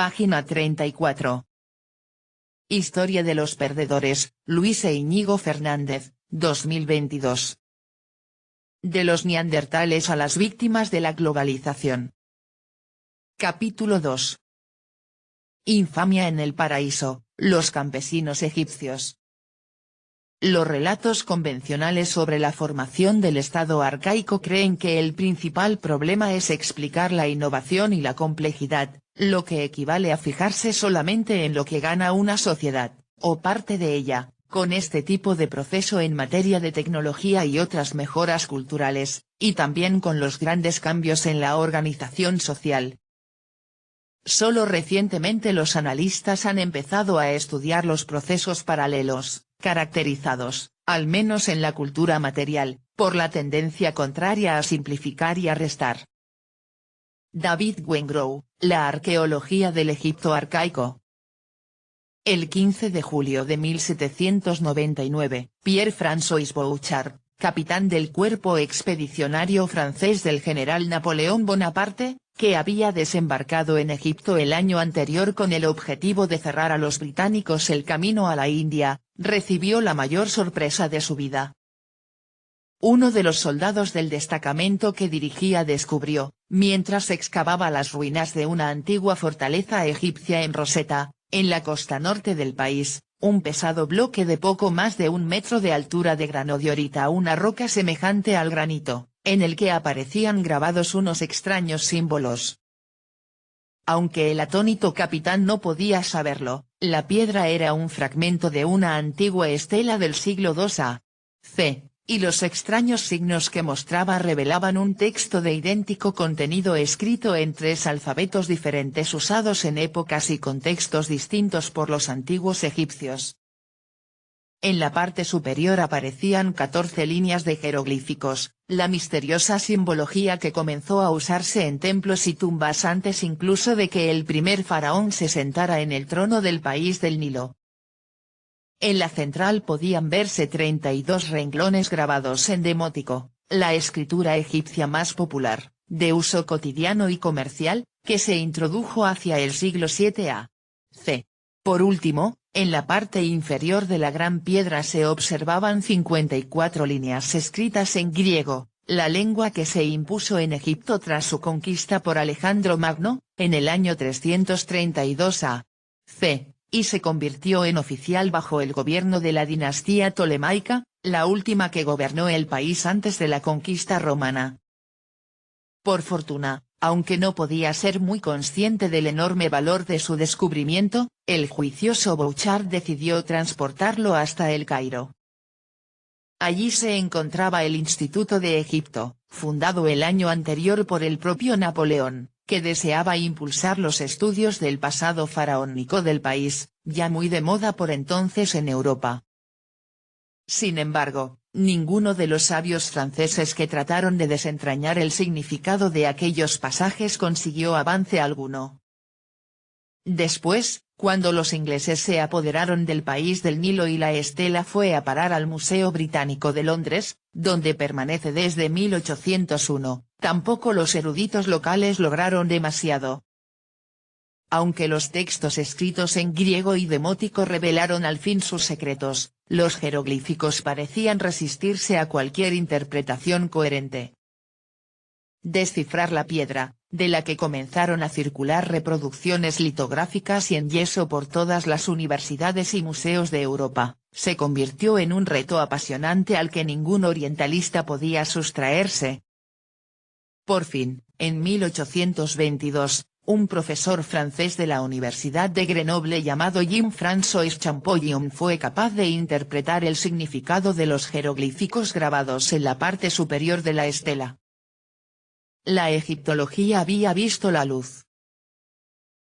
Página 34. Historia de los perdedores, Luis e Íñigo Fernández, 2022. De los neandertales a las víctimas de la globalización. Capítulo 2. Infamia en el paraíso, los campesinos egipcios. Los relatos convencionales sobre la formación del Estado arcaico creen que el principal problema es explicar la innovación y la complejidad, lo que equivale a fijarse solamente en lo que gana una sociedad, o parte de ella, con este tipo de proceso en materia de tecnología y otras mejoras culturales, y también con los grandes cambios en la organización social. Solo recientemente los analistas han empezado a estudiar los procesos paralelos, caracterizados, al menos en la cultura material, por la tendencia contraria a simplificar y a restar. David Wengrow, La arqueología del Egipto arcaico. El 15 de julio de 1799, Pierre-François Bouchard, capitán del cuerpo expedicionario francés del general Napoleón Bonaparte, que había desembarcado en Egipto el año anterior con el objetivo de cerrar a los británicos el camino a la India, recibió la mayor sorpresa de su vida. Uno de los soldados del destacamento que dirigía descubrió, mientras excavaba las ruinas de una antigua fortaleza egipcia en Rosetta, en la costa norte del país, un pesado bloque de poco más de 1 metro de altura de granodiorita, una roca semejante al granito, en el que aparecían grabados unos extraños símbolos. Aunque el atónito capitán no podía saberlo, la piedra era un fragmento de una antigua estela del siglo II a.C., y los extraños signos que mostraba revelaban un texto de idéntico contenido escrito en 3 alfabetos diferentes usados en épocas y contextos distintos por los antiguos egipcios. En la parte superior aparecían 14 líneas de jeroglíficos, la misteriosa simbología que comenzó a usarse en templos y tumbas antes incluso de que el primer faraón se sentara en el trono del país del Nilo. En la central podían verse 32 renglones grabados en demótico, la escritura egipcia más popular, de uso cotidiano y comercial, que se introdujo hacia el siglo VII a.C. Por último, en la parte inferior de la gran piedra se observaban 54 líneas escritas en griego, la lengua que se impuso en Egipto tras su conquista por Alejandro Magno, en el año 332 a.C., y se convirtió en oficial bajo el gobierno de la dinastía tolemaica, la última que gobernó el país antes de la conquista romana. Por fortuna, aunque no podía ser muy consciente del enorme valor de su descubrimiento, el juicioso Bouchard decidió transportarlo hasta El Cairo. Allí se encontraba el Instituto de Egipto, fundado el año anterior por el propio Napoleón, que deseaba impulsar los estudios del pasado faraónico del país, ya muy de moda por entonces en Europa. Sin embargo, ninguno de los sabios franceses que trataron de desentrañar el significado de aquellos pasajes consiguió avance alguno. Después, cuando los ingleses se apoderaron del país del Nilo y la estela fue a parar al Museo Británico de Londres, donde permanece desde 1801, tampoco los eruditos locales lograron demasiado. Aunque los textos escritos en griego y demótico revelaron al fin sus secretos, los jeroglíficos parecían resistirse a cualquier interpretación coherente. Descifrar la piedra, de la que comenzaron a circular reproducciones litográficas y en yeso por todas las universidades y museos de Europa, se convirtió en un reto apasionante al que ningún orientalista podía sustraerse. Por fin, en 1822, un profesor francés de la Universidad de Grenoble llamado Jean-François Champollion fue capaz de interpretar el significado de los jeroglíficos grabados en la parte superior de la estela. La egiptología había visto la luz.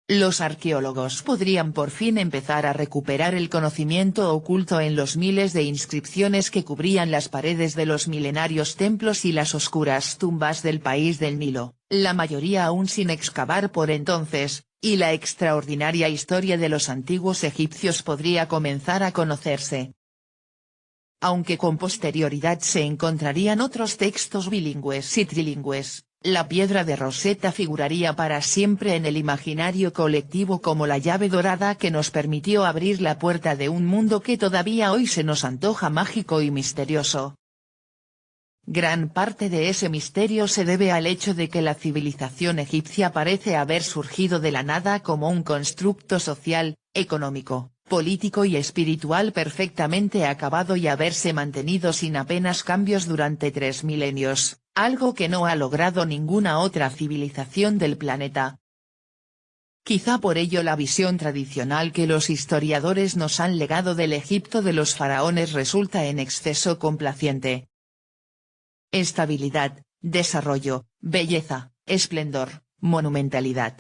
Los arqueólogos podrían por fin empezar a recuperar el conocimiento oculto en los miles de inscripciones que cubrían las paredes de los milenarios templos y las oscuras tumbas del país del Nilo, la mayoría aún sin excavar por entonces, y la extraordinaria historia de los antiguos egipcios podría comenzar a conocerse. Aunque con posterioridad se encontrarían otros textos bilingües y trilingües, La piedra de Rosetta figuraría para siempre en el imaginario colectivo como la llave dorada que nos permitió abrir la puerta de un mundo que todavía hoy se nos antoja mágico y misterioso. Gran parte de ese misterio se debe al hecho de que la civilización egipcia parece haber surgido de la nada como un constructo social, económico, político y espiritual perfectamente acabado y haberse mantenido sin apenas cambios durante 3 milenios, algo que no ha logrado ninguna otra civilización del planeta. Quizá por ello la visión tradicional que los historiadores nos han legado del Egipto de los faraones resulta en exceso complaciente. Estabilidad, desarrollo, belleza, esplendor, monumentalidad.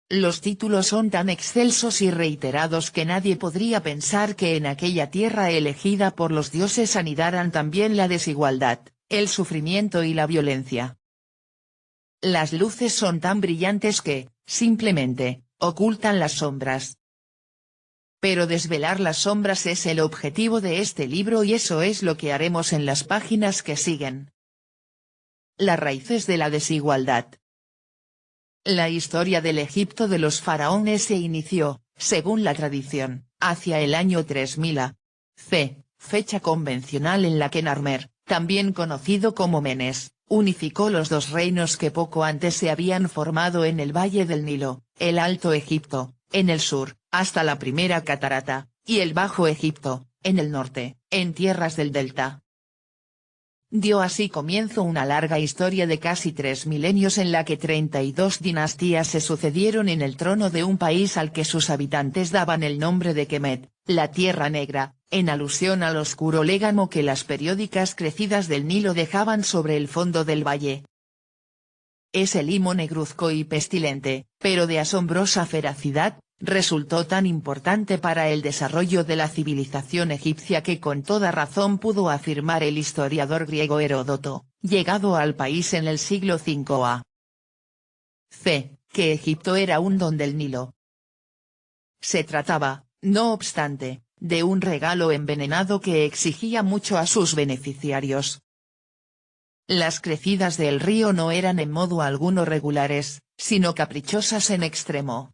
Los títulos son tan excelsos y reiterados que nadie podría pensar que en aquella tierra elegida por los dioses anidaran también la desigualdad, el sufrimiento y la violencia. Las luces son tan brillantes que, simplemente, ocultan las sombras. Pero desvelar las sombras es el objetivo de este libro y eso es lo que haremos en las páginas que siguen. Las raíces de la desigualdad. La historia del Egipto de los faraones se inició, según la tradición, hacia el año 3000 a.C., fecha convencional en la que Narmer, también conocido como Menes, unificó los dos reinos que poco antes se habían formado en el valle del Nilo, el Alto Egipto, en el sur, hasta la primera catarata, y el Bajo Egipto, en el norte, en tierras del delta. Dio así comienzo una larga historia de casi 3 milenios en la que 32 dinastías se sucedieron en el trono de un país al que sus habitantes daban el nombre de Kemet, la Tierra Negra, en alusión al oscuro légamo que las periódicas crecidas del Nilo dejaban sobre el fondo del valle. Ese limo negruzco y pestilente, pero de asombrosa feracidad, resultó tan importante para el desarrollo de la civilización egipcia que con toda razón pudo afirmar el historiador griego Heródoto, llegado al país en el siglo V a.C., que Egipto era un don del Nilo. Se trataba, no obstante, de un regalo envenenado que exigía mucho a sus beneficiarios. Las crecidas del río no eran en modo alguno regulares, sino caprichosas en extremo.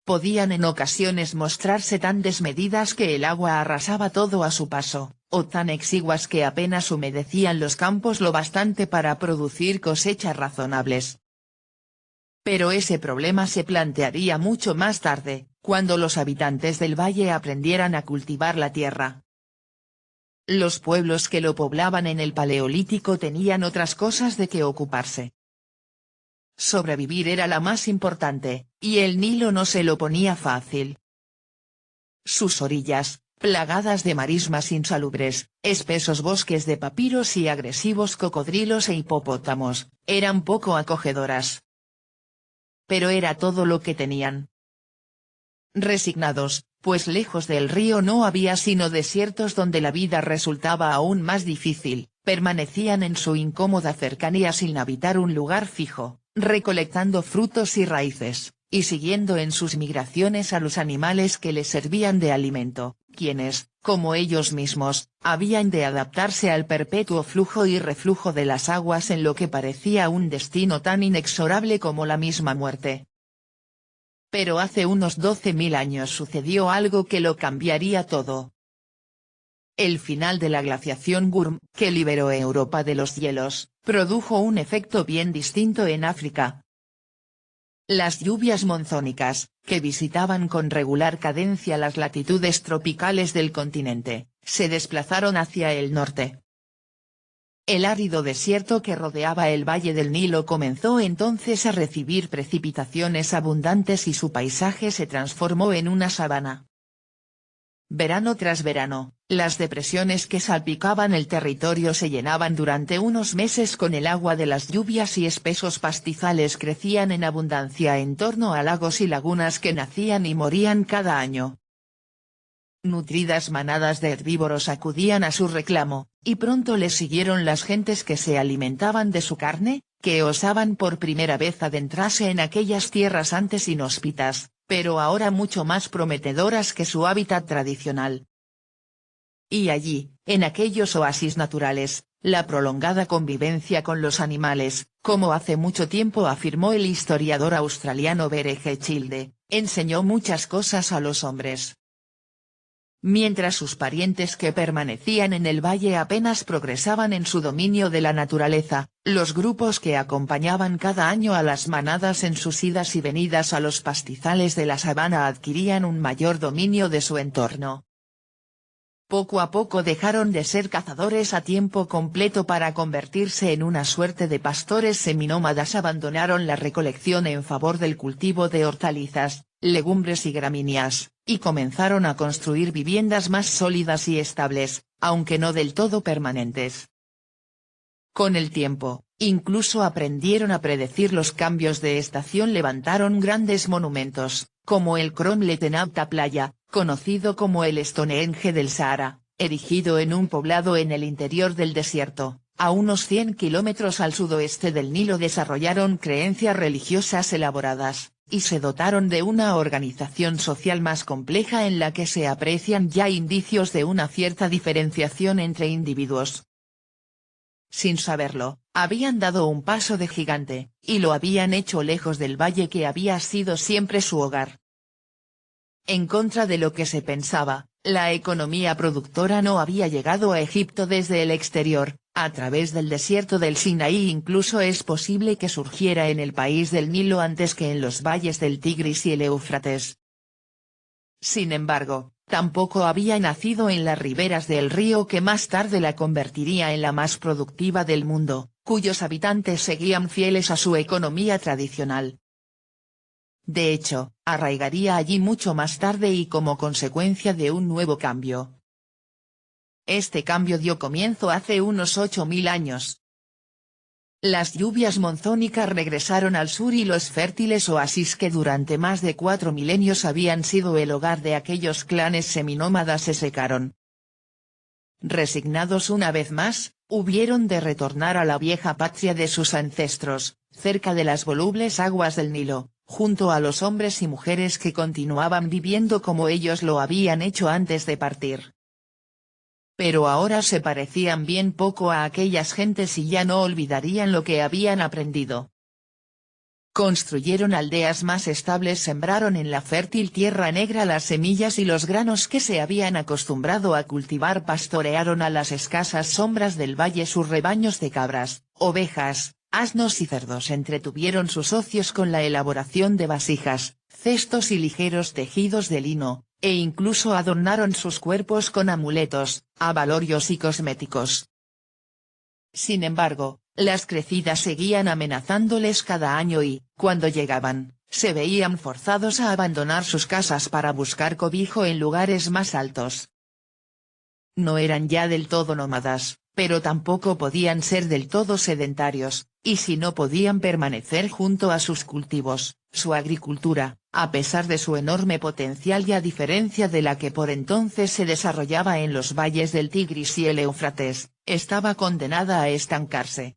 Podían en ocasiones mostrarse tan desmedidas que el agua arrasaba todo a su paso, o tan exiguas que apenas humedecían los campos lo bastante para producir cosechas razonables. Pero ese problema se plantearía mucho más tarde, cuando los habitantes del valle aprendieran a cultivar la tierra. Los pueblos que lo poblaban en el Paleolítico tenían otras cosas de que ocuparse. Sobrevivir era la más importante, y el Nilo no se lo ponía fácil. Sus orillas, plagadas de marismas insalubres, espesos bosques de papiros y agresivos cocodrilos e hipopótamos, eran poco acogedoras. Pero era todo lo que tenían. Resignados, pues lejos del río no había sino desiertos donde la vida resultaba aún más difícil, permanecían en su incómoda cercanía sin habitar un lugar fijo, recolectando frutos y raíces, y siguiendo en sus migraciones a los animales que les servían de alimento, quienes, como ellos mismos, habían de adaptarse al perpetuo flujo y reflujo de las aguas en lo que parecía un destino tan inexorable como la misma muerte. Pero hace unos 12.000 años sucedió algo que lo cambiaría todo. El final de la glaciación Gurm, que liberó a Europa de los hielos, produjo un efecto bien distinto en África. Las lluvias monzónicas, que visitaban con regular cadencia las latitudes tropicales del continente, se desplazaron hacia el norte. El árido desierto que rodeaba el valle del Nilo comenzó entonces a recibir precipitaciones abundantes y su paisaje se transformó en una sabana. Verano tras verano, las depresiones que salpicaban el territorio se llenaban durante unos meses con el agua de las lluvias y espesos pastizales crecían en abundancia en torno a lagos y lagunas que nacían y morían cada año. Nutridas manadas de herbívoros acudían a su reclamo, y pronto les siguieron las gentes que se alimentaban de su carne, que osaban por primera vez adentrarse en aquellas tierras antes inhóspitas, pero ahora mucho más prometedoras que su hábitat tradicional. Y allí, en aquellos oasis naturales, la prolongada convivencia con los animales, como hace mucho tiempo afirmó el historiador australiano Bere G. Childe, enseñó muchas cosas a los hombres. Mientras sus parientes que permanecían en el valle apenas progresaban en su dominio de la naturaleza, los grupos que acompañaban cada año a las manadas en sus idas y venidas a los pastizales de la sabana adquirían un mayor dominio de su entorno. Poco a poco dejaron de ser cazadores a tiempo completo para convertirse en una suerte de pastores seminómadas, abandonaron la recolección en favor del cultivo de hortalizas, legumbres y gramíneas, y comenzaron a construir viviendas más sólidas y estables, aunque no del todo permanentes. Con el tiempo, incluso aprendieron a predecir los cambios de estación, levantaron grandes monumentos, como el Cromlech en Alta Playa, conocido como el Stonehenge del Sahara, erigido en un poblado en el interior del desierto, a unos 100 kilómetros al sudoeste del Nilo. Desarrollaron creencias religiosas elaboradas, y se dotaron de una organización social más compleja en la que se aprecian ya indicios de una cierta diferenciación entre individuos. Sin saberlo, habían dado un paso de gigante, y lo habían hecho lejos del valle que había sido siempre su hogar. En contra de lo que se pensaba, la economía productora no había llegado a Egipto desde el exterior, a través del desierto del Sinaí. Incluso es posible que surgiera en el país del Nilo antes que en los valles del Tigris y el Éufrates. Sin embargo, tampoco había nacido en las riberas del río que más tarde la convertiría en la más productiva del mundo, cuyos habitantes seguían fieles a su economía tradicional. De hecho, arraigaría allí mucho más tarde y como consecuencia de un nuevo cambio. Este cambio dio comienzo hace unos 8000 años. Las lluvias monzónicas regresaron al sur y los fértiles oasis que durante más de 4 milenios habían sido el hogar de aquellos clanes seminómadas se secaron. Resignados una vez más, hubieron de retornar a la vieja patria de sus ancestros, cerca de las volubles aguas del Nilo, junto a los hombres y mujeres que continuaban viviendo como ellos lo habían hecho antes de partir. Pero ahora se parecían bien poco a aquellas gentes y ya no olvidarían lo que habían aprendido. Construyeron aldeas más estables, sembraron en la fértil tierra negra las semillas y los granos que se habían acostumbrado a cultivar, pastorearon a las escasas sombras del valle sus rebaños de cabras, ovejas, asnos y cerdos, entretuvieron sus ocios con la elaboración de vasijas, cestos y ligeros tejidos de lino, e incluso adornaron sus cuerpos con amuletos, abalorios y cosméticos. Sin embargo, las crecidas seguían amenazándoles cada año y, cuando llegaban, se veían forzados a abandonar sus casas para buscar cobijo en lugares más altos. No eran ya del todo nómadas, pero tampoco podían ser del todo sedentarios, y si no podían permanecer junto a sus cultivos, su agricultura, a pesar de su enorme potencial y a diferencia de la que por entonces se desarrollaba en los valles del Tigris y el Éufrates, estaba condenada a estancarse.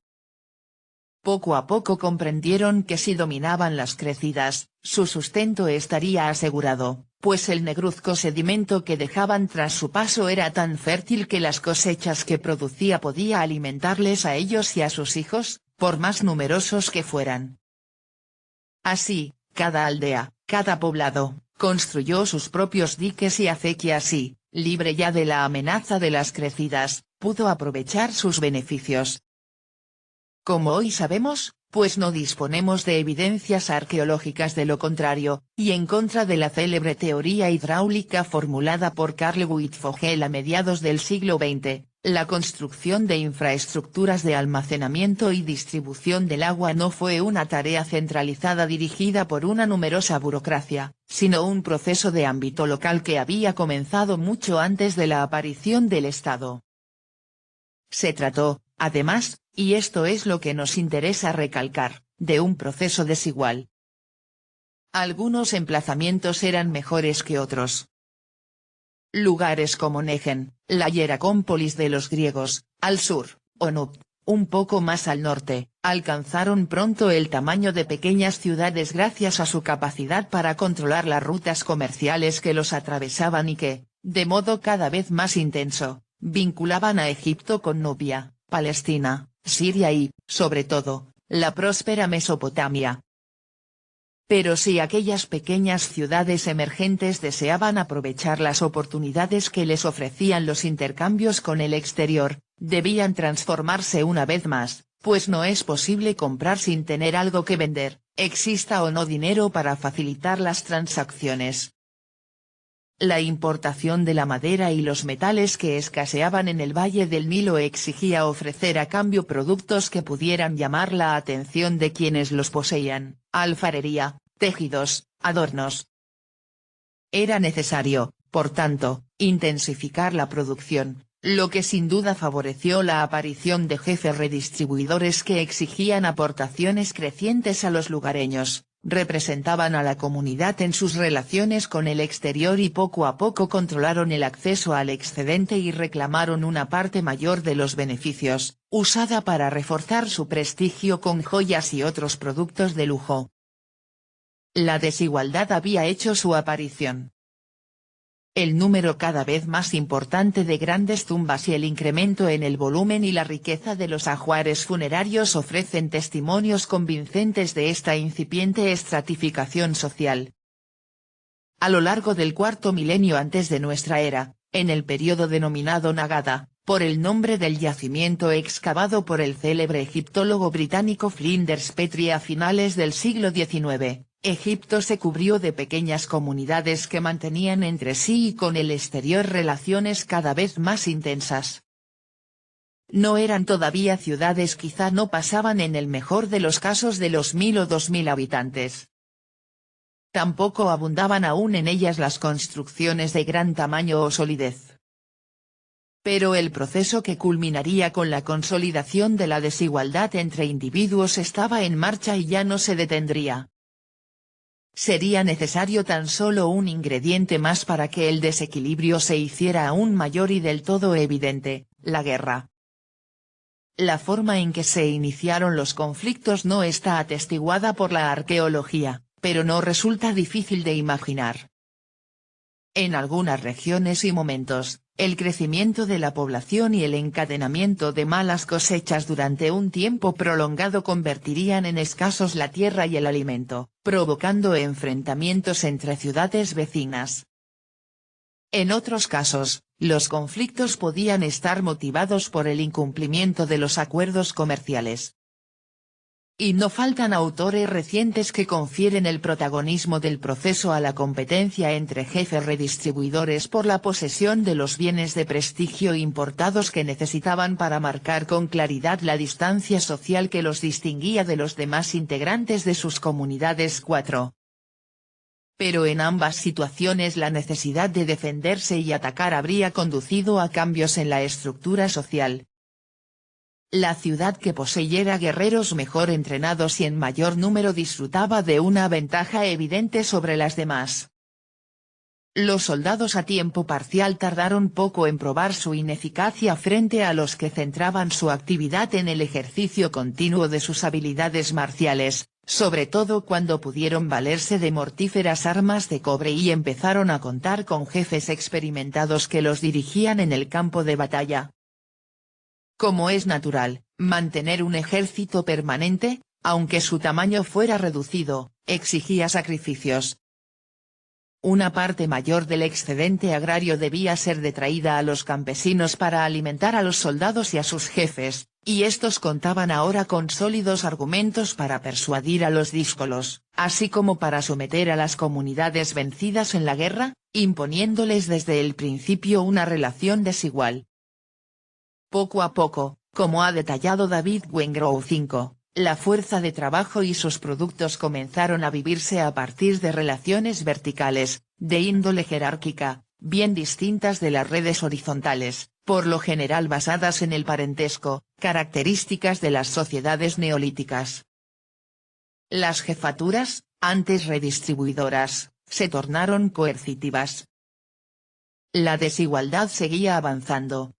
Poco a poco comprendieron que si dominaban las crecidas, su sustento estaría asegurado, pues el negruzco sedimento que dejaban tras su paso era tan fértil que las cosechas que producía podía alimentarles a ellos y a sus hijos, por más numerosos que fueran. Así, cada aldea, cada poblado, construyó sus propios diques y acequias y, libre ya de la amenaza de las crecidas, pudo aprovechar sus beneficios. Como hoy sabemos, pues no disponemos de evidencias arqueológicas de lo contrario, y en contra de la célebre teoría hidráulica formulada por Carl Wittfogel a mediados del siglo XX, la construcción de infraestructuras de almacenamiento y distribución del agua no fue una tarea centralizada dirigida por una numerosa burocracia, sino un proceso de ámbito local que había comenzado mucho antes de la aparición del Estado. Se trató, además, y esto es lo que nos interesa recalcar, de un proceso desigual. Algunos emplazamientos eran mejores que otros. Lugares como Negen, la Hieracómpolis de los griegos, al sur, o Nubt, un poco más al norte, alcanzaron pronto el tamaño de pequeñas ciudades gracias a su capacidad para controlar las rutas comerciales que los atravesaban y que, de modo cada vez más intenso, vinculaban a Egipto con Nubia, Palestina, Siria y, sobre todo, la próspera Mesopotamia. Pero si aquellas pequeñas ciudades emergentes deseaban aprovechar las oportunidades que les ofrecían los intercambios con el exterior, debían transformarse una vez más, pues no es posible comprar sin tener algo que vender, exista o no dinero para facilitar las transacciones. La importación de la madera y los metales que escaseaban en el Valle del Nilo exigía ofrecer a cambio productos que pudieran llamar la atención de quienes los poseían, alfarería, tejidos, adornos. Era necesario, por tanto, intensificar la producción, lo que sin duda favoreció la aparición de jefes redistribuidores que exigían aportaciones crecientes a los lugareños. Representaban a la comunidad en sus relaciones con el exterior y poco a poco controlaron el acceso al excedente y reclamaron una parte mayor de los beneficios, usada para reforzar su prestigio con joyas y otros productos de lujo. La desigualdad había hecho su aparición. El número cada vez más importante de grandes tumbas y el incremento en el volumen y la riqueza de los ajuares funerarios ofrecen testimonios convincentes de esta incipiente estratificación social. A lo largo del cuarto milenio antes de nuestra era, en el periodo denominado Nagada, por el nombre del yacimiento excavado por el célebre egiptólogo británico Flinders Petrie a finales del siglo XIX, Egipto se cubrió de pequeñas comunidades que mantenían entre sí y con el exterior relaciones cada vez más intensas. No eran todavía ciudades, quizá no pasaban en el mejor de los casos de los 1000 o 2000 habitantes. Tampoco abundaban aún en ellas las construcciones de gran tamaño o solidez. Pero el proceso que culminaría con la consolidación de la desigualdad entre individuos estaba en marcha y ya no se detendría. Sería necesario tan solo un ingrediente más para que el desequilibrio se hiciera aún mayor y del todo evidente: la guerra. La forma en que se iniciaron los conflictos no está atestiguada por la arqueología, pero no resulta difícil de imaginar. En algunas regiones y momentos, el crecimiento de la población y el encadenamiento de malas cosechas durante un tiempo prolongado convertirían en escasos la tierra y el alimento, provocando enfrentamientos entre ciudades vecinas. En otros casos, los conflictos podían estar motivados por el incumplimiento de los acuerdos comerciales. Y no faltan autores recientes que confieren el protagonismo del proceso a la competencia entre jefes redistribuidores por la posesión de los bienes de prestigio importados que necesitaban para marcar con claridad la distancia social que los distinguía de los demás integrantes de sus comunidades. 4. Pero en ambas situaciones la necesidad de defenderse y atacar habría conducido a cambios en la estructura social. La ciudad que poseyera guerreros mejor entrenados y en mayor número disfrutaba de una ventaja evidente sobre las demás. Los soldados a tiempo parcial tardaron poco en probar su ineficacia frente a los que centraban su actividad en el ejercicio continuo de sus habilidades marciales, sobre todo cuando pudieron valerse de mortíferas armas de cobre y empezaron a contar con jefes experimentados que los dirigían en el campo de batalla. Como es natural, mantener un ejército permanente, aunque su tamaño fuera reducido, exigía sacrificios. Una parte mayor del excedente agrario debía ser detraída a los campesinos para alimentar a los soldados y a sus jefes, y estos contaban ahora con sólidos argumentos para persuadir a los díscolos, así como para someter a las comunidades vencidas en la guerra, imponiéndoles desde el principio una relación desigual. Poco a poco, como ha detallado David Wengrow 5, la fuerza de trabajo y sus productos comenzaron a vivirse a partir de relaciones verticales, de índole jerárquica, bien distintas de las redes horizontales, por lo general basadas en el parentesco, características de las sociedades neolíticas. Las jefaturas, antes redistribuidoras, se tornaron coercitivas. La desigualdad seguía avanzando.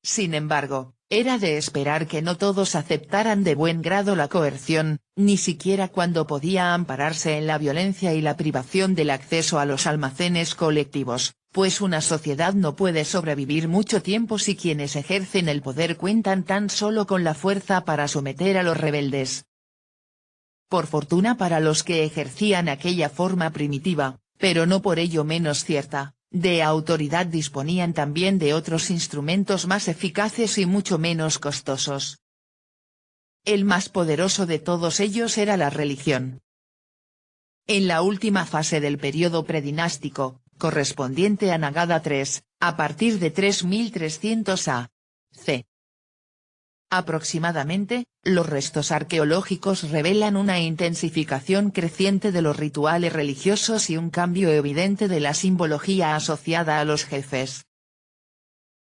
Sin embargo, era de esperar que no todos aceptaran de buen grado la coerción, ni siquiera cuando podía ampararse en la violencia y la privación del acceso a los almacenes colectivos, pues una sociedad no puede sobrevivir mucho tiempo si quienes ejercen el poder cuentan tan solo con la fuerza para someter a los rebeldes. Por fortuna para los que ejercían aquella forma primitiva, pero no por ello menos cierta, de autoridad, disponían también de otros instrumentos más eficaces y mucho menos costosos. El más poderoso de todos ellos era la religión. En la última fase del periodo predinástico, correspondiente a Nagada III, a partir de 3300 a.C. aproximadamente, los restos arqueológicos revelan una intensificación creciente de los rituales religiosos y un cambio evidente de la simbología asociada a los jefes.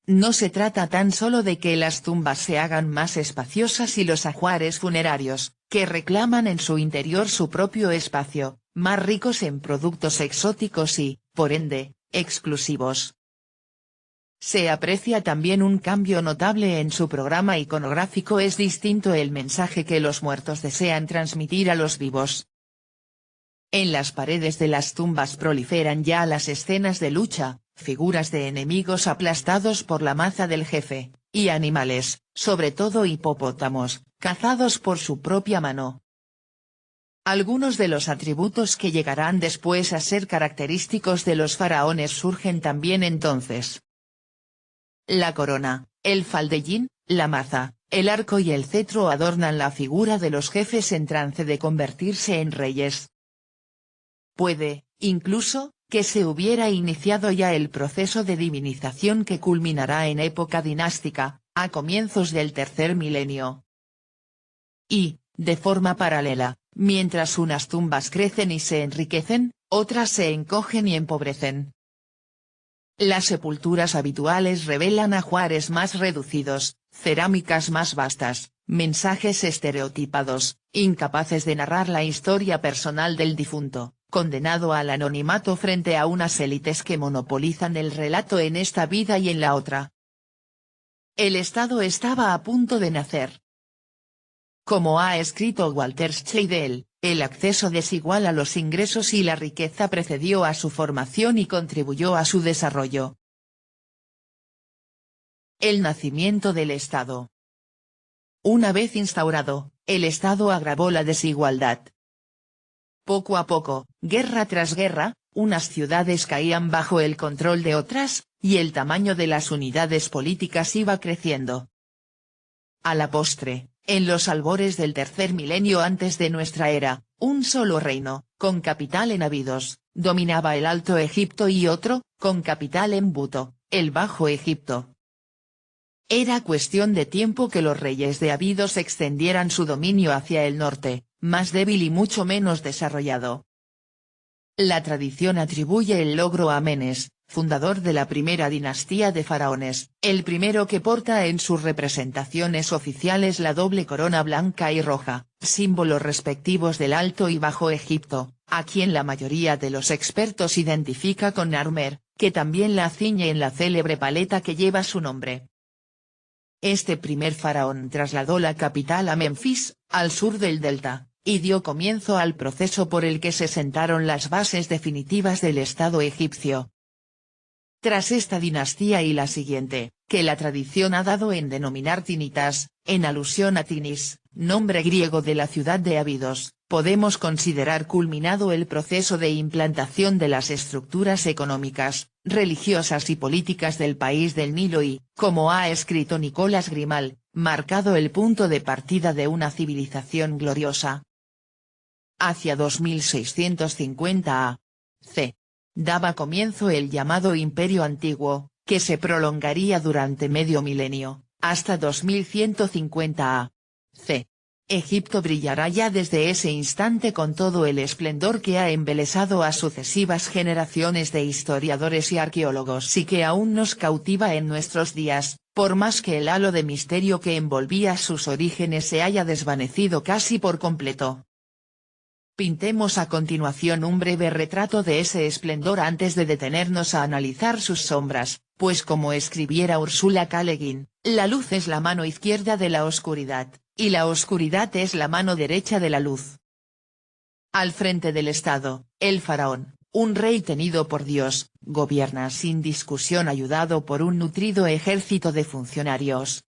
No se trata tan solo de que las tumbas se hagan más espaciosas y los ajuares funerarios, que reclaman en su interior su propio espacio, más ricos en productos exóticos y, por ende, exclusivos. Se aprecia también un cambio notable en su programa iconográfico. Es distinto el mensaje que los muertos desean transmitir a los vivos. En las paredes de las tumbas proliferan ya las escenas de lucha, figuras de enemigos aplastados por la maza del jefe, y animales, sobre todo hipopótamos, cazados por su propia mano. Algunos de los atributos que llegarán después a ser característicos de los faraones surgen también entonces. La corona, el faldellín, la maza, el arco y el cetro adornan la figura de los jefes en trance de convertirse en reyes. Puede, incluso, que se hubiera iniciado ya el proceso de divinización que culminará en época dinástica, a comienzos del tercer milenio. Y, de forma paralela, mientras unas tumbas crecen y se enriquecen, otras se encogen y empobrecen. Las sepulturas habituales revelan ajuares más reducidos, cerámicas más vastas, mensajes estereotipados, incapaces de narrar la historia personal del difunto, condenado al anonimato frente a unas élites que monopolizan el relato en esta vida y en la otra. El Estado estaba a punto de nacer. Como ha escrito Walter Scheidel, el acceso desigual a los ingresos y la riqueza precedió a su formación y contribuyó a su desarrollo. El nacimiento del Estado. Una vez instaurado, el Estado agravó la desigualdad. Poco a poco, guerra tras guerra, unas ciudades caían bajo el control de otras, y el tamaño de las unidades políticas iba creciendo. A la postre, en los albores del tercer milenio antes de nuestra era, un solo reino, con capital en Abidos, dominaba el Alto Egipto y otro, con capital en Buto, el Bajo Egipto. Era cuestión de tiempo que los reyes de Abidos extendieran su dominio hacia el norte, más débil y mucho menos desarrollado. La tradición atribuye el logro a Menes, fundador de la primera dinastía de faraones, el primero que porta en sus representaciones oficiales la doble corona blanca y roja, símbolos respectivos del Alto y Bajo Egipto, a quien la mayoría de los expertos identifica con Narmer, que también la ciñe en la célebre paleta que lleva su nombre. Este primer faraón trasladó la capital a Menfis, al sur del delta, y dio comienzo al proceso por el que se sentaron las bases definitivas del Estado egipcio. Tras esta dinastía y la siguiente, que la tradición ha dado en denominar Tinitas, en alusión a Tinis, nombre griego de la ciudad de Abidos, podemos considerar culminado el proceso de implantación de las estructuras económicas, religiosas y políticas del país del Nilo y, como ha escrito Nicolás Grimal, marcado el punto de partida de una civilización gloriosa. Hacia 2650 a.C. daba comienzo el llamado Imperio Antiguo, que se prolongaría durante medio milenio, hasta 2150 a.C. Egipto brillará ya desde ese instante con todo el esplendor que ha embelesado a sucesivas generaciones de historiadores y arqueólogos y que aún nos cautiva en nuestros días, por más que el halo de misterio que envolvía sus orígenes se haya desvanecido casi por completo. Pintemos a continuación un breve retrato de ese esplendor antes de detenernos a analizar sus sombras, pues como escribiera Ursula K. Le Guin, la luz es la mano izquierda de la oscuridad, y la oscuridad es la mano derecha de la luz. Al frente del Estado, el faraón, un rey tenido por Dios, gobierna sin discusión ayudado por un nutrido ejército de funcionarios.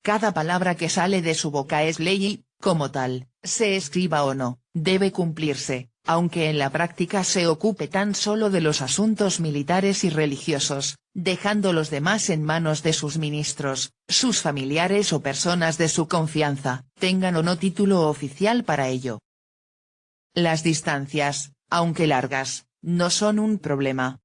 Cada palabra que sale de su boca es ley y, como tal, se escriba o no, debe cumplirse, aunque en la práctica se ocupe tan solo de los asuntos militares y religiosos, dejando los demás en manos de sus ministros, sus familiares o personas de su confianza, tengan o no título oficial para ello. Las distancias, aunque largas, no son un problema.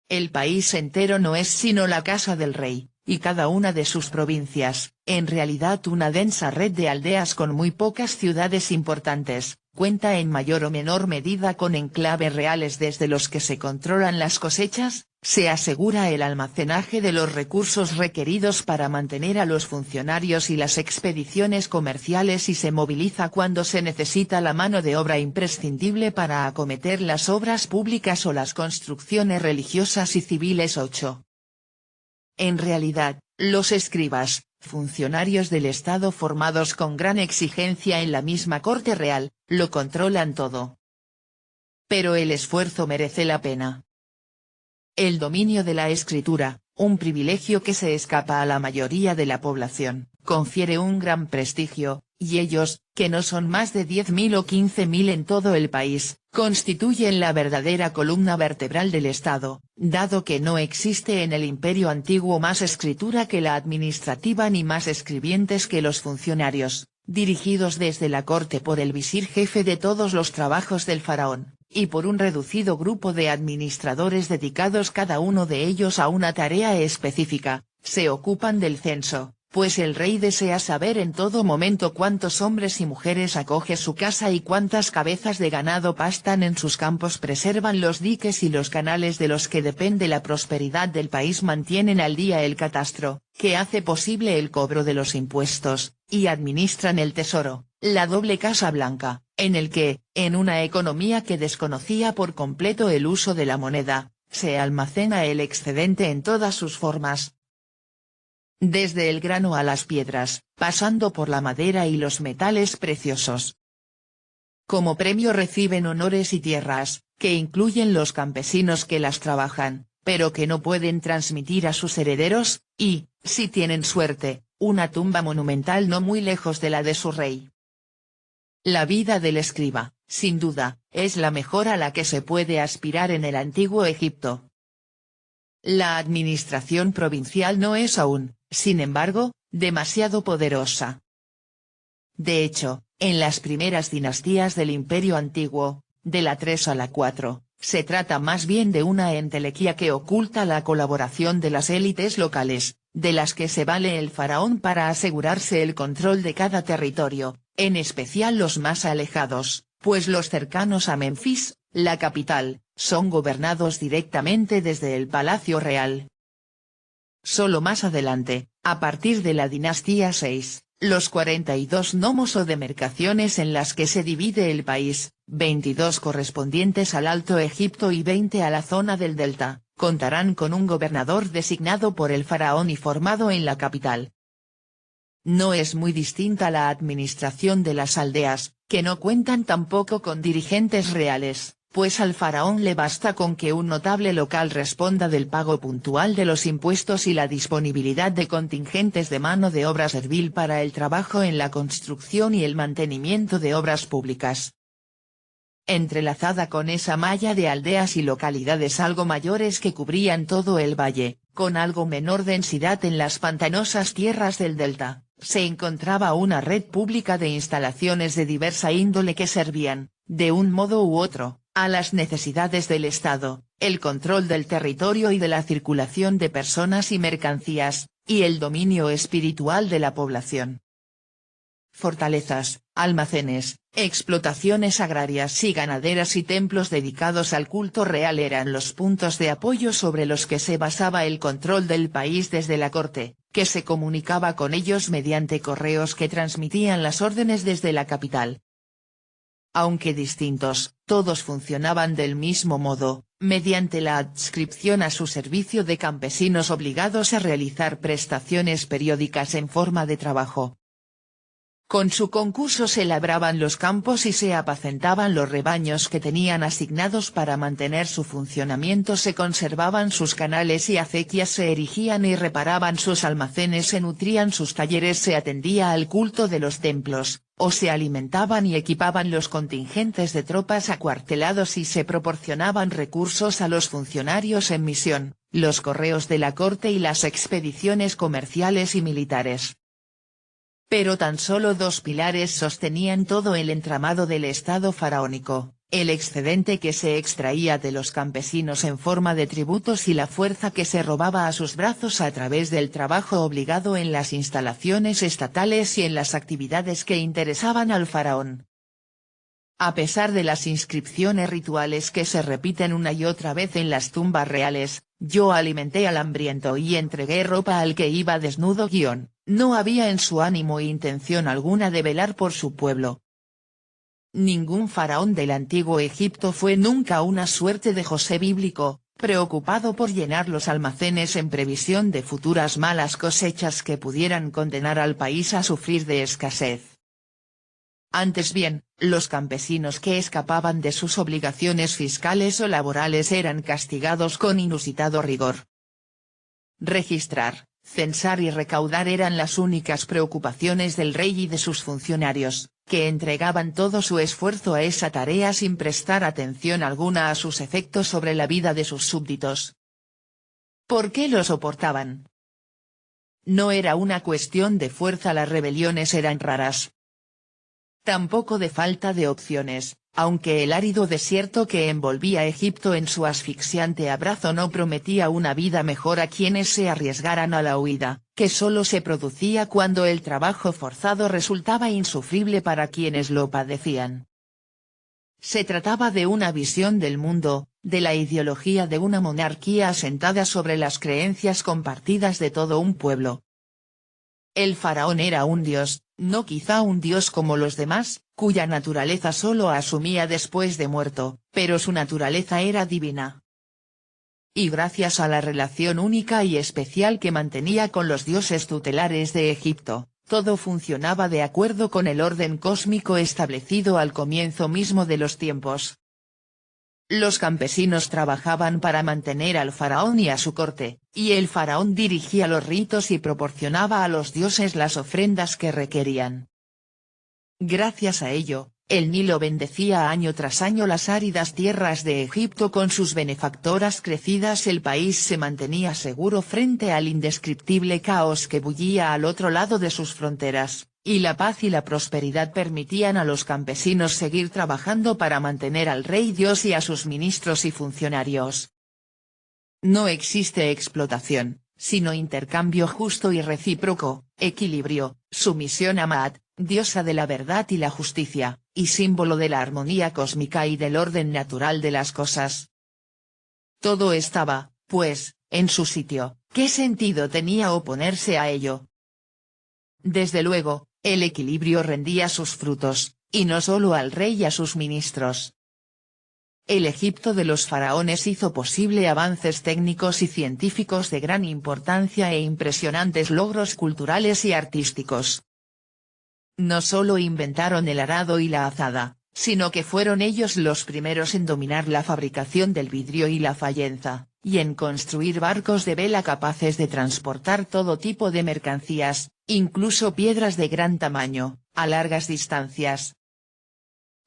El país entero no es sino la casa del rey, y cada una de sus provincias, en realidad una densa red de aldeas con muy pocas ciudades importantes, cuenta en mayor o menor medida con enclaves reales desde los que se controlan las cosechas, se asegura el almacenaje de los recursos requeridos para mantener a los funcionarios y las expediciones comerciales y se moviliza cuando se necesita la mano de obra imprescindible para acometer las obras públicas o las construcciones religiosas y civiles. 8. En realidad, los escribas, funcionarios del Estado formados con gran exigencia en la misma corte real, lo controlan todo. Pero el esfuerzo merece la pena. El dominio de la escritura, un privilegio que se escapa a la mayoría de la población, confiere un gran prestigio, y ellos, que no son más de 10.000 o 15.000 en todo el país, constituyen la verdadera columna vertebral del Estado, dado que no existe en el Imperio antiguo más escritura que la administrativa ni más escribientes que los funcionarios, dirigidos desde la corte por el visir jefe de todos los trabajos del faraón, y por un reducido grupo de administradores dedicados cada uno de ellos a una tarea específica, se ocupan del censo. Pues el rey desea saber en todo momento cuántos hombres y mujeres acoge su casa y cuántas cabezas de ganado pastan en sus campos, preservan los diques y los canales de los que depende la prosperidad del país, mantienen al día el catastro, que hace posible el cobro de los impuestos, y administran el tesoro, la doble Casa Blanca, en el que, en una economía que desconocía por completo el uso de la moneda, se almacena el excedente en todas sus formas. Desde el grano a las piedras, pasando por la madera y los metales preciosos. Como premio reciben honores y tierras, que incluyen los campesinos que las trabajan, pero que no pueden transmitir a sus herederos, y, si tienen suerte, una tumba monumental no muy lejos de la de su rey. La vida del escriba, sin duda, es la mejor a la que se puede aspirar en el antiguo Egipto. La administración provincial no es aún, sin embargo, demasiado poderosa. De hecho, en las primeras dinastías del Imperio Antiguo, de la 3 a la 4, se trata más bien de una entelequia que oculta la colaboración de las élites locales, de las que se vale el faraón para asegurarse el control de cada territorio, en especial los más alejados, pues los cercanos a Menfis, la capital, son gobernados directamente desde el Palacio Real. Solo más adelante, a partir de la dinastía 6, los 42 nomos o demarcaciones en las que se divide el país, 22 correspondientes al Alto Egipto y 20 a la zona del Delta, contarán con un gobernador designado por el faraón y formado en la capital. No es muy distinta la administración de las aldeas, que no cuentan tampoco con dirigentes reales, pues al faraón le basta con que un notable local responda del pago puntual de los impuestos y la disponibilidad de contingentes de mano de obra servil para el trabajo en la construcción y el mantenimiento de obras públicas. Entrelazada con esa malla de aldeas y localidades algo mayores que cubrían todo el valle, con algo menor densidad en las pantanosas tierras del delta, se encontraba una red pública de instalaciones de diversa índole que servían, de un modo u otro, a las necesidades del Estado, el control del territorio y de la circulación de personas y mercancías, y el dominio espiritual de la población. Fortalezas, almacenes, explotaciones agrarias y ganaderas y templos dedicados al culto real eran los puntos de apoyo sobre los que se basaba el control del país desde la corte, que se comunicaba con ellos mediante correos que transmitían las órdenes desde la capital. Aunque distintos, todos funcionaban del mismo modo, mediante la adscripción a su servicio de campesinos obligados a realizar prestaciones periódicas en forma de trabajo. Con su concurso se labraban los campos y se apacentaban los rebaños que tenían asignados para mantener su funcionamiento, se conservaban sus canales y acequias, se erigían y reparaban sus almacenes, se nutrían sus talleres, se atendía al culto de los templos, o se alimentaban y equipaban los contingentes de tropas acuartelados y se proporcionaban recursos a los funcionarios en misión, los correos de la corte y las expediciones comerciales y militares. Pero tan solo dos pilares sostenían todo el entramado del Estado faraónico: el excedente que se extraía de los campesinos en forma de tributos y la fuerza que se robaba a sus brazos a través del trabajo obligado en las instalaciones estatales y en las actividades que interesaban al faraón. A pesar de las inscripciones rituales que se repiten una y otra vez en las tumbas reales, yo alimenté al hambriento y entregué ropa al que iba desnudo. No había en su ánimo intención alguna de velar por su pueblo. Ningún faraón del antiguo Egipto fue nunca una suerte de José bíblico, preocupado por llenar los almacenes en previsión de futuras malas cosechas que pudieran condenar al país a sufrir de escasez. Antes bien, los campesinos que escapaban de sus obligaciones fiscales o laborales eran castigados con inusitado rigor. Registrar, censar y recaudar eran las únicas preocupaciones del rey y de sus funcionarios, que entregaban todo su esfuerzo a esa tarea sin prestar atención alguna a sus efectos sobre la vida de sus súbditos. ¿Por qué lo soportaban? No era una cuestión de fuerza, las rebeliones eran raras. Tampoco de falta de opciones, aunque el árido desierto que envolvía Egipto en su asfixiante abrazo no prometía una vida mejor a quienes se arriesgaran a la huida, que solo se producía cuando el trabajo forzado resultaba insufrible para quienes lo padecían. Se trataba de una visión del mundo, de la ideología de una monarquía asentada sobre las creencias compartidas de todo un pueblo. El faraón era un dios, no quizá un dios como los demás, cuya naturaleza solo asumía después de muerto, pero su naturaleza era divina. Y gracias a la relación única y especial que mantenía con los dioses tutelares de Egipto, todo funcionaba de acuerdo con el orden cósmico establecido al comienzo mismo de los tiempos. Los campesinos trabajaban para mantener al faraón y a su corte, y el faraón dirigía los ritos y proporcionaba a los dioses las ofrendas que requerían. Gracias a ello, el Nilo bendecía año tras año las áridas tierras de Egipto con sus benefactoras crecidas. El país se mantenía seguro frente al indescriptible caos que bullía al otro lado de sus fronteras, y la paz y la prosperidad permitían a los campesinos seguir trabajando para mantener al rey Dios y a sus ministros y funcionarios. No existe explotación, sino intercambio justo y recíproco, equilibrio, sumisión a Maat, diosa de la verdad y la justicia, y símbolo de la armonía cósmica y del orden natural de las cosas. Todo estaba, pues, en su sitio. ¿Qué sentido tenía oponerse a ello? Desde luego, el equilibrio rendía sus frutos, y no solo al rey y a sus ministros. El Egipto de los faraones hizo posible avances técnicos y científicos de gran importancia e impresionantes logros culturales y artísticos. No solo inventaron el arado y la azada, sino que fueron ellos los primeros en dominar la fabricación del vidrio y la fayenza, y en construir barcos de vela capaces de transportar todo tipo de mercancías, incluso piedras de gran tamaño, a largas distancias.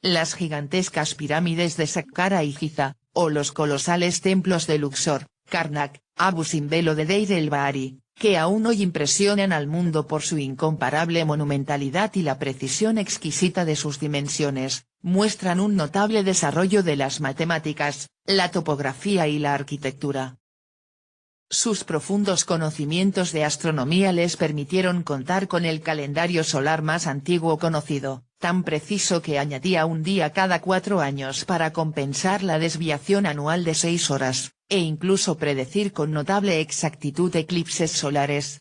Las gigantescas pirámides de Saqqara y Giza, o los colosales templos de Luxor, Karnak, Abu Simbel o de Deir el-Bahari, que aún hoy impresionan al mundo por su incomparable monumentalidad y la precisión exquisita de sus dimensiones, muestran un notable desarrollo de las matemáticas, la topografía y la arquitectura. Sus profundos conocimientos de astronomía les permitieron contar con el calendario solar más antiguo conocido, tan preciso que añadía un día cada 4 años para compensar la desviación anual de 6 horas, e incluso predecir con notable exactitud eclipses solares.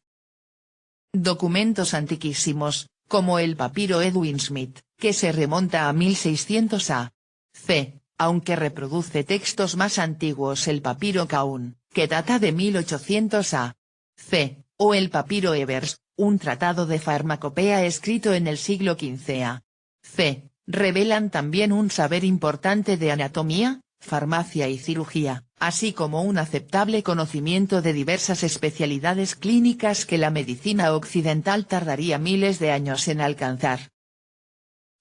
Documentos antiquísimos, como el papiro Edwin Smith, que se remonta a 1600 a.C., aunque reproduce textos más antiguos, el papiro Kaun, que data de 1800 a.C., o el papiro Ebers, un tratado de farmacopea escrito en el siglo XV a.C., revelan también un saber importante de anatomía, farmacia y cirugía, así como un aceptable conocimiento de diversas especialidades clínicas que la medicina occidental tardaría miles de años en alcanzar.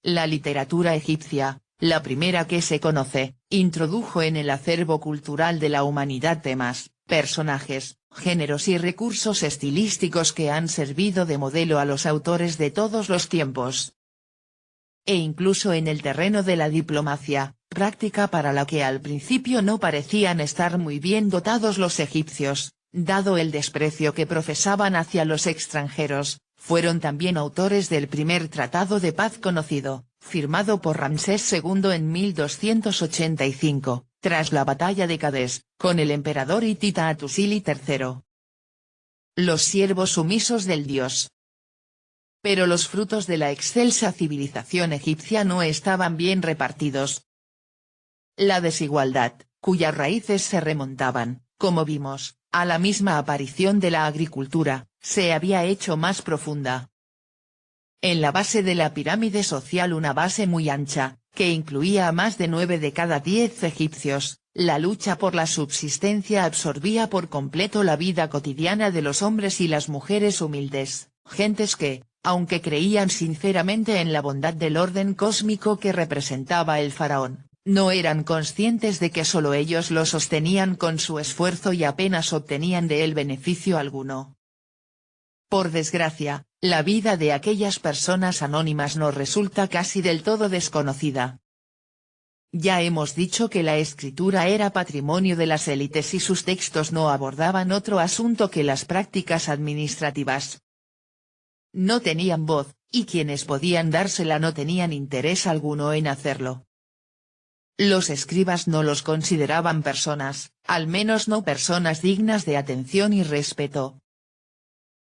La literatura egipcia, la primera que se conoce, introdujo en el acervo cultural de la humanidad temas, personajes, géneros y recursos estilísticos que han servido de modelo a los autores de todos los tiempos. E incluso en el terreno de la diplomacia, práctica para la que al principio no parecían estar muy bien dotados los egipcios, dado el desprecio que profesaban hacia los extranjeros, fueron también autores del primer tratado de paz conocido, firmado por Ramsés II en 1285, tras la batalla de Cadés, con el emperador hitita Hattusili III. Los siervos sumisos del dios. Pero los frutos de la excelsa civilización egipcia no estaban bien repartidos. La desigualdad, cuyas raíces se remontaban, como vimos, a la misma aparición de la agricultura, se había hecho más profunda. En la base de la pirámide social, una base muy ancha, que incluía a más de 9 de cada 10 egipcios, la lucha por la subsistencia absorbía por completo la vida cotidiana de los hombres y las mujeres humildes, gentes que, aunque creían sinceramente en la bondad del orden cósmico que representaba el faraón, no eran conscientes de que solo ellos lo sostenían con su esfuerzo y apenas obtenían de él beneficio alguno. Por desgracia, la vida de aquellas personas anónimas nos resulta casi del todo desconocida. Ya hemos dicho que la escritura era patrimonio de las élites y sus textos no abordaban otro asunto que las prácticas administrativas. No tenían voz, y quienes podían dársela no tenían interés alguno en hacerlo. Los escribas no los consideraban personas, al menos no personas dignas de atención y respeto.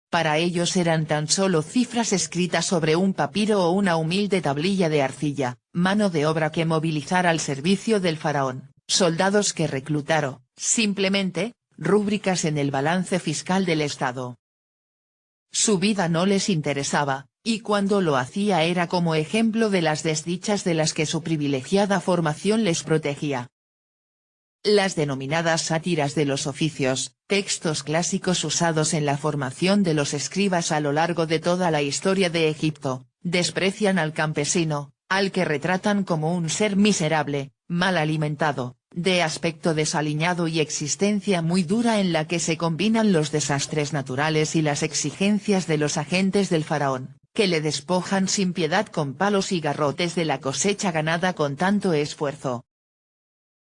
Para ellos eran tan solo cifras escritas sobre un papiro o una humilde tablilla de arcilla, mano de obra que movilizara al servicio del faraón, soldados que reclutaron, simplemente, rúbricas en el balance fiscal del Estado. Su vida no les interesaba, y cuando lo hacía era como ejemplo de las desdichas de las que su privilegiada formación les protegía. Las denominadas sátiras de los oficios, textos clásicos usados en la formación de los escribas a lo largo de toda la historia de Egipto, desprecian al campesino, al que retratan como un ser miserable, mal alimentado, de aspecto desaliñado y existencia muy dura en la que se combinan los desastres naturales y las exigencias de los agentes del faraón, que le despojan sin piedad con palos y garrotes de la cosecha ganada con tanto esfuerzo.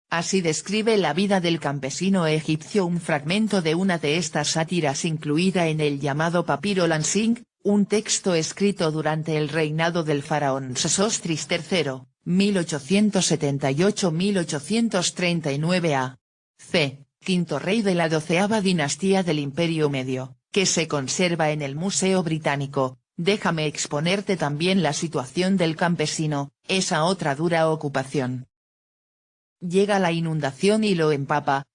Así describe la vida del campesino egipcio un fragmento de una de estas sátiras incluida en el llamado Papiro Lansing, un texto escrito durante el reinado del faraón Sesostris III, 1878-1839 a.C., quinto rey de la 12ª dinastía del Imperio Medio, que se conserva en el Museo Británico. Déjame exponerte también la situación del campesino, esa otra dura ocupación. Llega la inundación y lo empapa.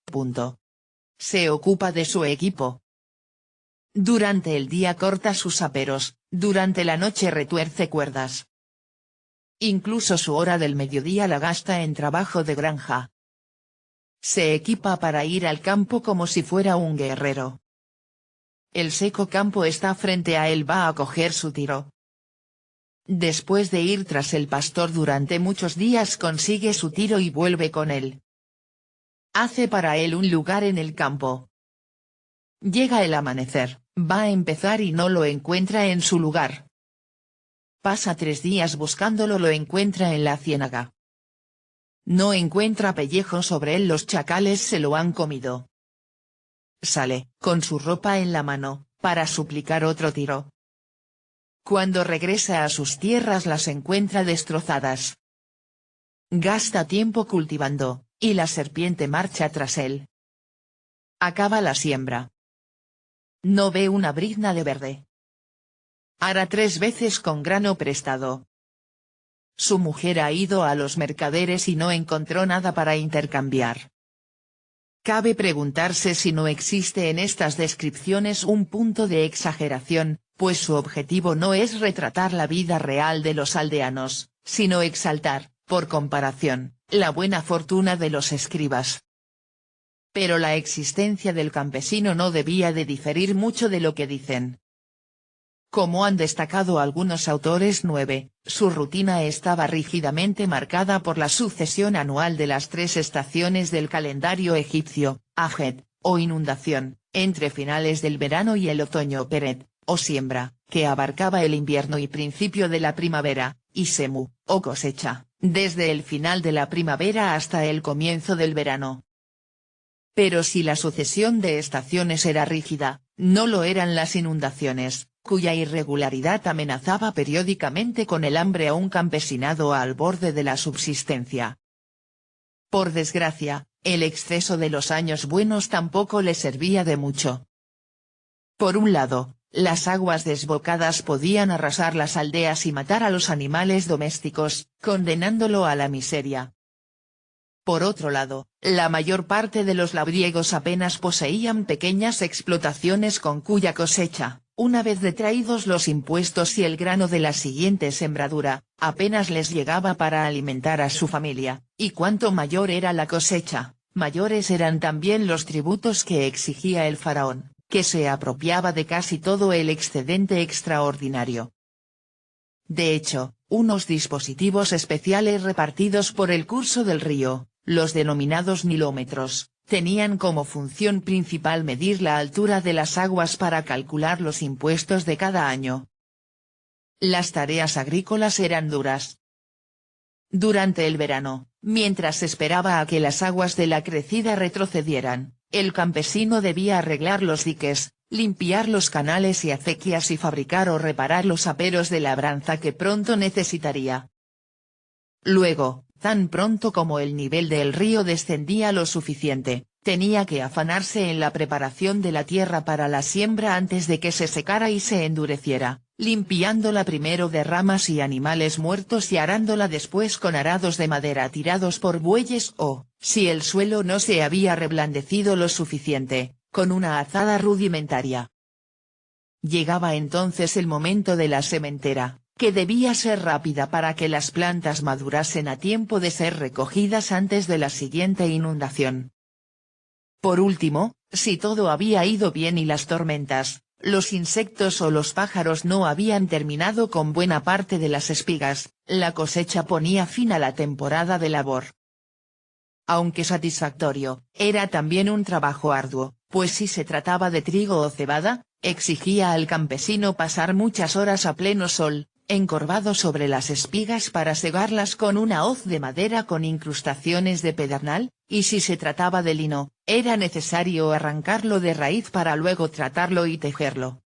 Se ocupa de su equipo. Durante el día corta sus aperos, durante la noche retuerce cuerdas. Incluso su hora del mediodía la gasta en trabajo de granja. Se equipa para ir al campo como si fuera un guerrero. El seco campo está frente a él, va a coger su tiro. Después de ir tras el pastor durante muchos días consigue su tiro y vuelve con él. Hace para él un lugar en el campo. Llega el amanecer, va a empezar y no lo encuentra en su lugar. Pasa 3 días buscándolo, lo encuentra en la ciénaga. No encuentra pellejo sobre él, los chacales se lo han comido. Sale, con su ropa en la mano, para suplicar otro tiro. Cuando regresa a sus tierras las encuentra destrozadas. Gasta tiempo cultivando, y la serpiente marcha tras él. Acaba la siembra. No ve una brizna de verde. Ara 3 veces con grano prestado. Su mujer ha ido a los mercaderes y no encontró nada para intercambiar. Cabe preguntarse si no existe en estas descripciones un punto de exageración, pues su objetivo no es retratar la vida real de los aldeanos, sino exaltar, por comparación, la buena fortuna de los escribas. Pero la existencia del campesino no debía de diferir mucho de lo que dicen. Como han destacado algunos autores 9, su rutina estaba rígidamente marcada por la sucesión anual de las 3 estaciones del calendario egipcio, Ajet, o inundación, entre finales del verano y el otoño Peret, o siembra, que abarcaba el invierno y principio de la primavera, y Semu, o cosecha, desde el final de la primavera hasta el comienzo del verano. Pero si la sucesión de estaciones era rígida, no lo eran las inundaciones, cuya irregularidad amenazaba periódicamente con el hambre a un campesinado al borde de la subsistencia. Por desgracia, el exceso de los años buenos tampoco le servía de mucho. Por un lado, las aguas desbocadas podían arrasar las aldeas y matar a los animales domésticos, condenándolo a la miseria. Por otro lado, la mayor parte de los labriegos apenas poseían pequeñas explotaciones con cuya cosecha, una vez detraídos los impuestos y el grano de la siguiente sembradura, apenas les llegaba para alimentar a su familia, y cuanto mayor era la cosecha, mayores eran también los tributos que exigía el faraón, que se apropiaba de casi todo el excedente extraordinario. De hecho, unos dispositivos especiales repartidos por el curso del río, los denominados nilómetros, tenían como función principal medir la altura de las aguas para calcular los impuestos de cada año. Las tareas agrícolas eran duras. Durante el verano, mientras esperaba a que las aguas de la crecida retrocedieran, el campesino debía arreglar los diques, limpiar los canales y acequias y fabricar o reparar los aperos de labranza que pronto necesitaría. Luego, tan pronto como el nivel del río descendía lo suficiente, tenía que afanarse en la preparación de la tierra para la siembra antes de que se secara y se endureciera, limpiándola primero de ramas y animales muertos y arándola después con arados de madera tirados por bueyes o, si el suelo no se había reblandecido lo suficiente, con una azada rudimentaria. Llegaba entonces el momento de la sementera, que debía ser rápida para que las plantas madurasen a tiempo de ser recogidas antes de la siguiente inundación. Por último, si todo había ido bien y las tormentas, los insectos o los pájaros no habían terminado con buena parte de las espigas, la cosecha ponía fin a la temporada de labor. Aunque satisfactorio, era también un trabajo arduo, pues si se trataba de trigo o cebada, exigía al campesino pasar muchas horas a pleno sol, encorvado sobre las espigas para segarlas con una hoz de madera con incrustaciones de pedernal, y si se trataba de lino, era necesario arrancarlo de raíz para luego tratarlo y tejerlo.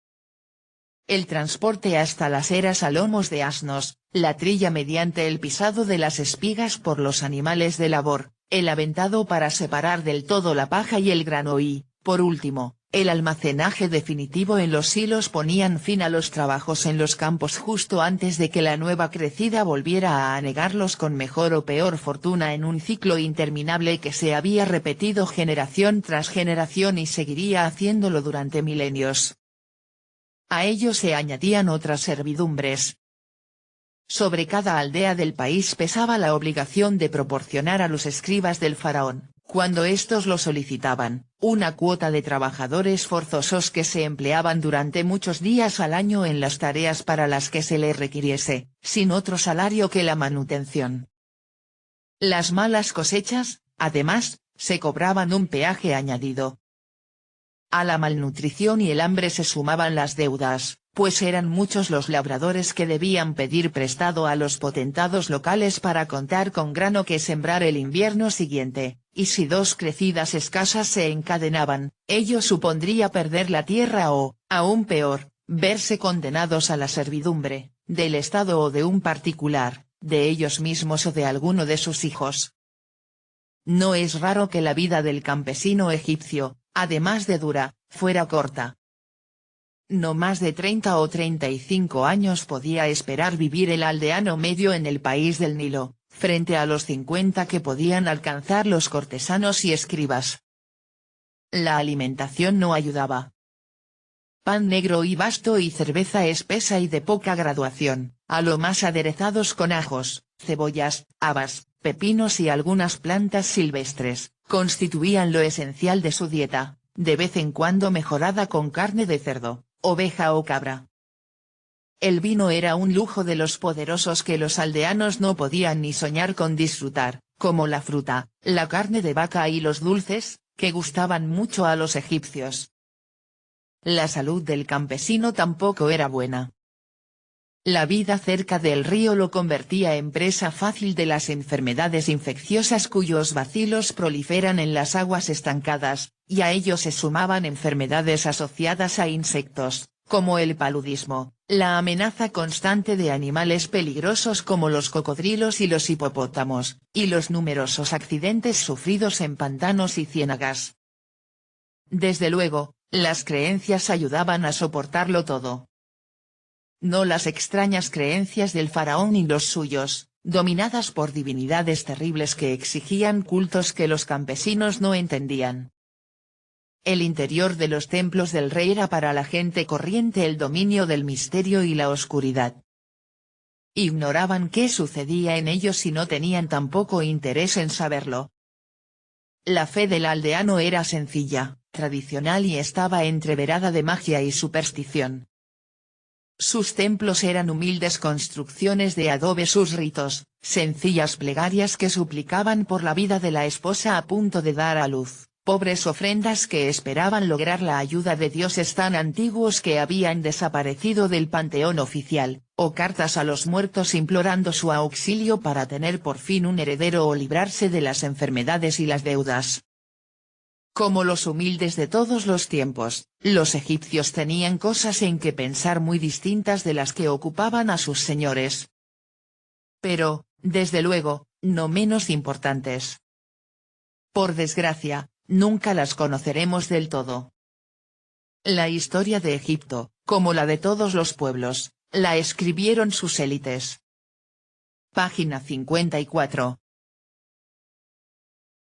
El transporte hasta las eras a lomos de asnos, la trilla mediante el pisado de las espigas por los animales de labor, el aventado para separar del todo la paja y el grano y, por último, el almacenaje definitivo en los silos ponían fin a los trabajos en los campos justo antes de que la nueva crecida volviera a anegarlos con mejor o peor fortuna en un ciclo interminable que se había repetido generación tras generación y seguiría haciéndolo durante milenios. A ello se añadían otras servidumbres. Sobre cada aldea del país pesaba la obligación de proporcionar a los escribas del faraón, cuando éstos lo solicitaban, una cuota de trabajadores forzosos que se empleaban durante muchos días al año en las tareas para las que se les requiriese, sin otro salario que la manutención. Las malas cosechas, además, se cobraban un peaje añadido. A la malnutrición y el hambre se sumaban las deudas, pues eran muchos los labradores que debían pedir prestado a los potentados locales para contar con grano que sembrar el invierno siguiente, y si dos crecidas escasas se encadenaban, ello supondría perder la tierra o, aún peor, verse condenados a la servidumbre, del Estado o de un particular, de ellos mismos o de alguno de sus hijos. No es raro que la vida del campesino egipcio, además de dura, fuera corta. No más de 30 o 35 años podía esperar vivir el aldeano medio en el país del Nilo, frente a los 50 que podían alcanzar los cortesanos y escribas. La alimentación no ayudaba. pan negro y basto y cerveza espesa y de poca graduación, a lo más aderezados con ajos, cebollas, habas, pepinos y algunas plantas silvestres, constituían lo esencial de su dieta, de vez en cuando mejorada con carne de cerdo, oveja o cabra. El vino era un lujo de los poderosos que los aldeanos no podían ni soñar con disfrutar, como la fruta, la carne de vaca y los dulces, que gustaban mucho a los egipcios. La salud del campesino tampoco era buena. La vida cerca del río lo convertía en presa fácil de las enfermedades infecciosas cuyos bacilos proliferan en las aguas estancadas, y a ello se sumaban enfermedades asociadas a insectos, como el paludismo, la amenaza constante de animales peligrosos como los cocodrilos y los hipopótamos, y los numerosos accidentes sufridos en pantanos y ciénagas. Desde luego, las creencias ayudaban a soportarlo todo. No las extrañas creencias del faraón y los suyos, dominadas por divinidades terribles que exigían cultos que los campesinos no entendían. El interior de los templos del rey era para la gente corriente el dominio del misterio y la oscuridad. Ignoraban qué sucedía en ellos y no tenían tampoco interés en saberlo. La fe del aldeano era sencilla, tradicional y estaba entreverada de magia y superstición. Sus templos eran humildes construcciones de adobe, sus ritos, sencillas plegarias que suplicaban por la vida de la esposa a punto de dar a luz, pobres ofrendas que esperaban lograr la ayuda de dioses tan antiguos que habían desaparecido del panteón oficial, o cartas a los muertos implorando su auxilio para tener por fin un heredero o librarse de las enfermedades y las deudas. Como los humildes de todos los tiempos, los egipcios tenían cosas en que pensar muy distintas de las que ocupaban a sus señores. Pero, desde luego, no menos importantes. Por desgracia, nunca las conoceremos del todo. La historia de Egipto, como la de todos los pueblos, la escribieron sus élites. Página 54.